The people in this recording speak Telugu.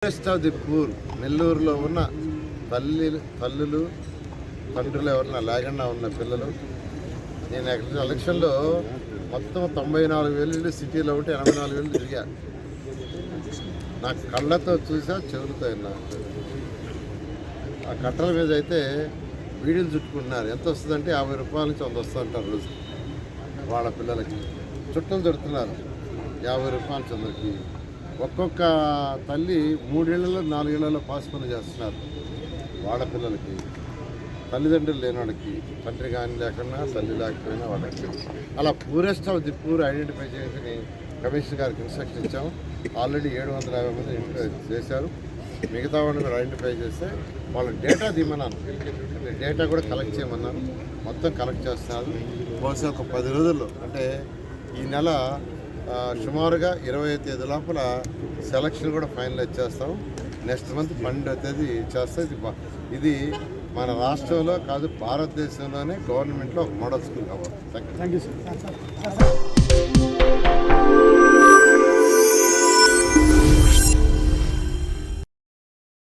బెస్ట్ ఆఫ్ ది పూర్ నెల్లూరులో ఉన్న తల్లులు తండ్రులు ఎవరన్నా లేకుండా ఉన్న పిల్లలు. నేను ఎలక్షన్లో మొత్తం 94,000 సిటీలో ఉంటే 84,000 తిరిగా. నా కళ్ళతో చూసా, చెవులతో విన్నా. ఆ కట్టల మీద అయితే వీడియోలు చుట్టుకుంటున్నారు. ఎంత వస్తుందంటే 50 రూపాయల నుంచి 100 వస్తుంటారు రోజు. వాళ్ళ పిల్లలకి చుట్టలు చుడుతున్నారు 50 రూపాయల చంద్రకి. ఒక్కొక్క తల్లి 3 ఏళ్లలో 4 ఏళ్లలో పాస్ పనులు చేస్తున్నారు వాళ్ళ పిల్లలకి. తల్లిదండ్రులు లేనివాడికి, తండ్రి కానీ లేకుండా తల్లి లేకపోయినా వాళ్ళకి. అలా poorest of the poor identify చేసి కమిషనర్ గారికి ఇన్స్ట్రక్షన్ ఇచ్చాము. ఆల్రెడీ 750 మంది ఐడెంటిఫై చేశారు. మిగతా వాళ్ళని కూడా ఐడెంటిఫై చేస్తే వాళ్ళ డేటా దిమ్మన్నాను. డేటా కూడా కలెక్ట్ చేయమన్నాను. మొత్తం కలెక్ట్ చేస్తున్నారు. బహుశా ఒక 10 రోజుల్లో, అంటే ఈ నెల సుమారుగా 20వ తేదీ లోపల సెలక్షన్ కూడా ఫైనలైజ్ చేస్తాం. నెక్స్ట్ మంత్ 12వ తేదీ చేస్తే ఇది మన రాష్ట్రంలో కాదు, భారతదేశంలోనే గవర్నమెంట్లో ఒక మోడల్ స్కూల్ కావాలి. Thank you sir.